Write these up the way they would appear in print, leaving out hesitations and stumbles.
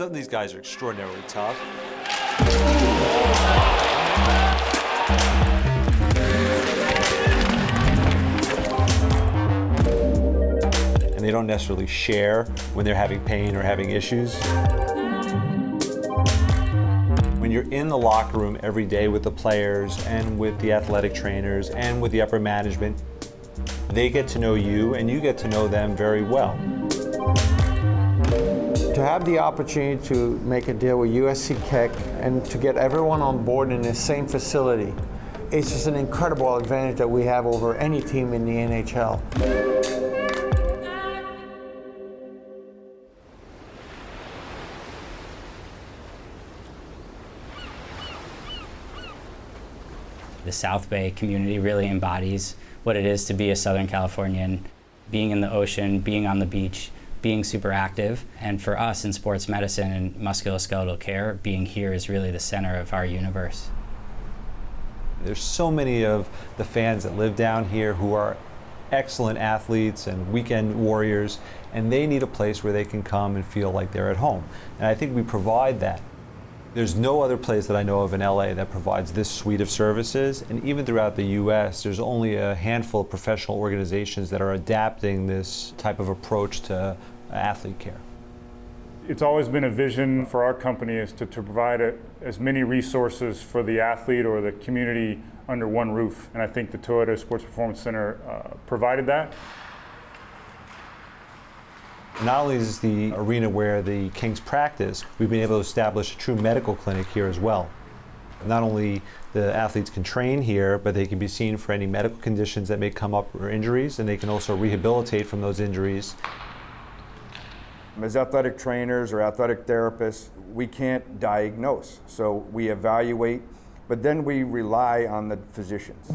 Some of these guys are extraordinarily tough. And they don't necessarily share when they're having pain or having issues. When you're in the locker room every day with the players and with the athletic trainers and with the upper management, they get to know you and you get to know them very well. To have the opportunity to make a deal with USC Keck and to get everyone on board in the same facility, it's just an incredible advantage that we have over any team in the NHL. The South Bay community really embodies what it is to be a Southern Californian, being in the ocean, being on the beach, being super active. And for us in sports medicine and musculoskeletal care, being here is really the center of our universe. There's so many of the fans that live down here who are excellent athletes and weekend warriors, and they need a place where they can come and feel like they're at home. And I think we provide that. There's no other place that I know of in LA that provides this suite of services, and even throughout the US, there's only a handful of professional organizations that are adapting this type of approach to athlete care. It's always been a vision for our company is to provide as many resources for the athlete or the community under one roof, and I think the Toyota Sports Performance Center provided that. Not only is the arena where the Kings practice, we've been able to establish a true medical clinic here as well. Not only the athletes can train here, but they can be seen for any medical conditions that may come up or injuries, and they can also rehabilitate from those injuries. As athletic trainers or athletic therapists, we can't diagnose, so we evaluate, but then we rely on the physicians.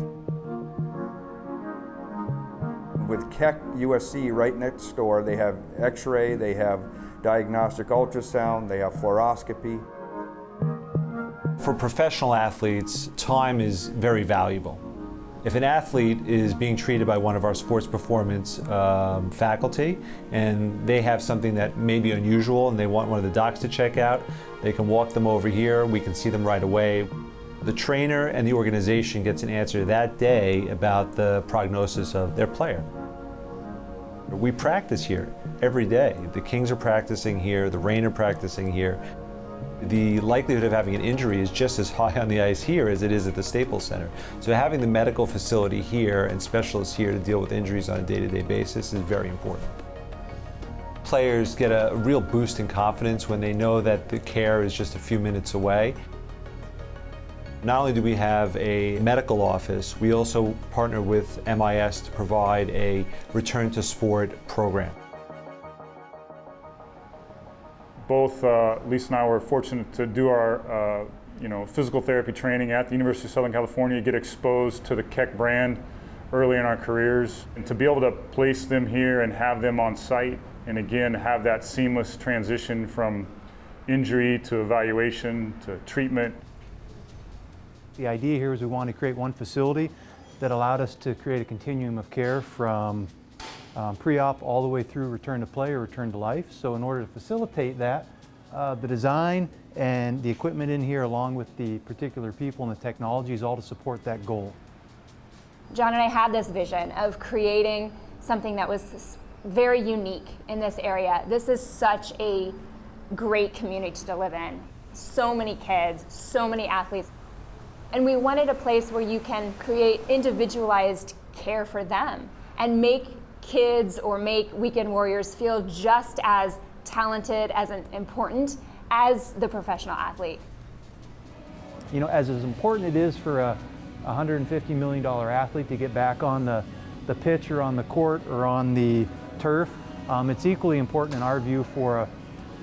With Keck USC right next door, they have x-ray, they have diagnostic ultrasound, they have fluoroscopy. For professional athletes, time is very valuable. If an athlete is being treated by one of our sports performance faculty and they have something that may be unusual and they want one of the docs to check out, they can walk them over here, we can see them right away. The trainer and the organization gets an answer that day about the prognosis of their player. We practice here every day. The Kings are practicing here, the Reign are practicing here. The likelihood of having an injury is just as high on the ice here as it is at the Staples Center. So having the medical facility here and specialists here to deal with injuries on a day-to-day basis is very important. Players get a real boost in confidence when they know that the care is just a few minutes away. Not only do we have a medical office, we also partner with MIS to provide a return to sport program. Both Lisa and I were fortunate to do our physical therapy training at the University of Southern California, get exposed to the Keck brand early in our careers, and to be able to place them here and have them on site, and again have that seamless transition from injury to evaluation to treatment. The idea here is we wanted to create one facility that allowed us to create a continuum of care from pre-op all the way through return to play or return to life. So in order to facilitate that, the design and the equipment in here along with the particular people and the technology is all to support that goal. John and I had this vision of creating something that was very unique in this area. This is such a great community to live in. So many kids, so many athletes. And we wanted a place where you can create individualized care for them and make kids or make weekend warriors feel just as talented, as important as the professional athlete. You know, as important it is for a $150 million athlete to get back on the pitch or on the court or on the turf, it's equally important in our view for a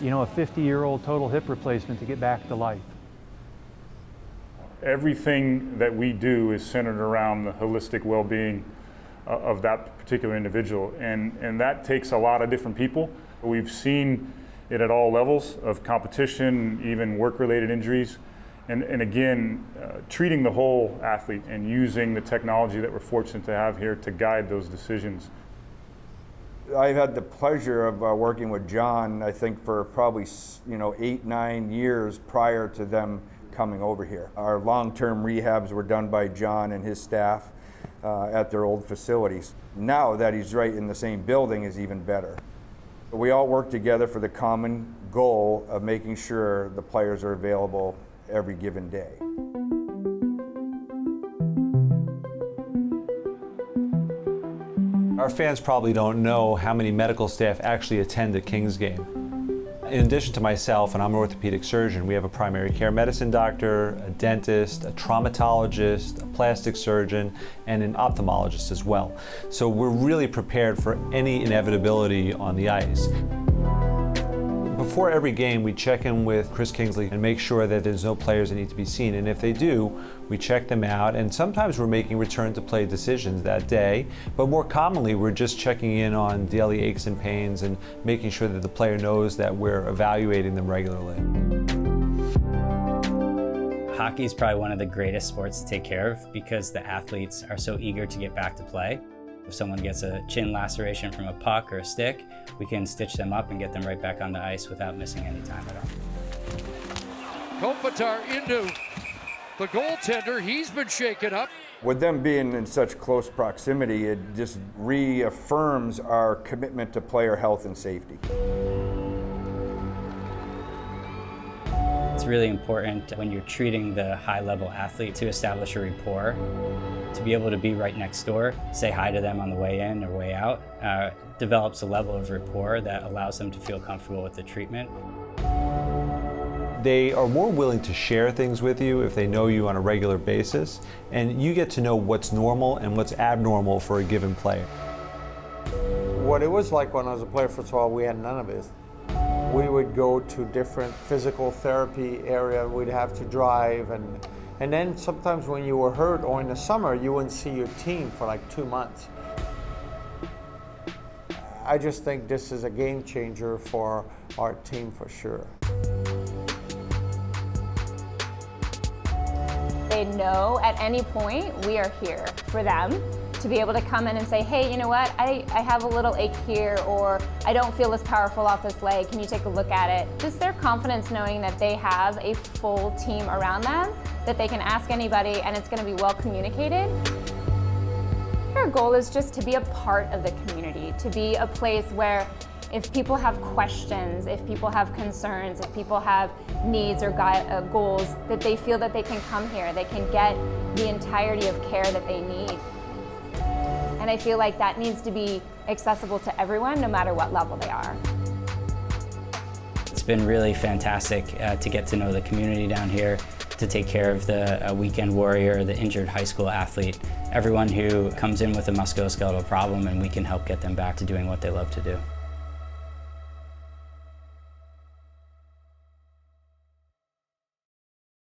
50-year-old total hip replacement to get back to life. Everything that we do is centered around the holistic well-being of that particular individual, and that takes a lot of different people. We've seen it at all levels of competition, even work-related injuries, and again, treating the whole athlete and using the technology that we're fortunate to have here to guide those decisions. I've had the pleasure of working with John, I think, for probably 8, 9 years prior to them coming over here. Our long-term rehabs were done by John and his staff at their old facilities. Now that he's right in the same building is even better. We all work together for the common goal of making sure the players are available every given day. Our fans probably don't know how many medical staff actually attend a Kings game. In addition to myself, and I'm an orthopedic surgeon, we have a primary care medicine doctor, a dentist, a traumatologist, a plastic surgeon, and an ophthalmologist as well. So we're really prepared for any inevitability on the ice. Before every game, we check in with Chris Kingsley and make sure that there's no players that need to be seen. And if they do, we check them out. And sometimes we're making return to play decisions that day. But more commonly, we're just checking in on daily aches and pains and making sure that the player knows that we're evaluating them regularly. Hockey is probably one of the greatest sports to take care of because the athletes are so eager to get back to play. If someone gets a chin laceration from a puck or a stick, we can stitch them up and get them right back on the ice without missing any time at all. Kopitar into the goaltender. He's been shaken up. With them being in such close proximity, it just reaffirms our commitment to player health and safety. It's really important when you're treating the high-level athlete to establish a rapport. To be able to be right next door, say hi to them on the way in or way out, develops a level of rapport that allows them to feel comfortable with the treatment. They are more willing to share things with you if they know you on a regular basis, and you get to know what's normal and what's abnormal for a given player. What it was like when I was a player, first of all, we had none of it. We would go to different physical therapy area, we'd have to drive, and then sometimes when you were hurt or in the summer, you wouldn't see your team for like 2 months. I just think this is a game changer for our team for sure. They know at any point we are here for them to be able to come in and say, hey, you know what, I have a little ache here, or I don't feel as powerful off this leg, can you take a look at it? Just their confidence knowing that they have a full team around them, that they can ask anybody and it's gonna be well communicated. Our goal is just to be a part of the community, to be a place where if people have questions, if people have concerns, if people have needs or goals, that they feel that they can come here, they can get the entirety of care that they need. And I feel like that needs to be accessible to everyone, no matter what level they are. It's been really fantastic to get to know the community down here, to take care of the weekend warrior, the injured high school athlete, everyone who comes in with a musculoskeletal problem, and we can help get them back to doing what they love to do.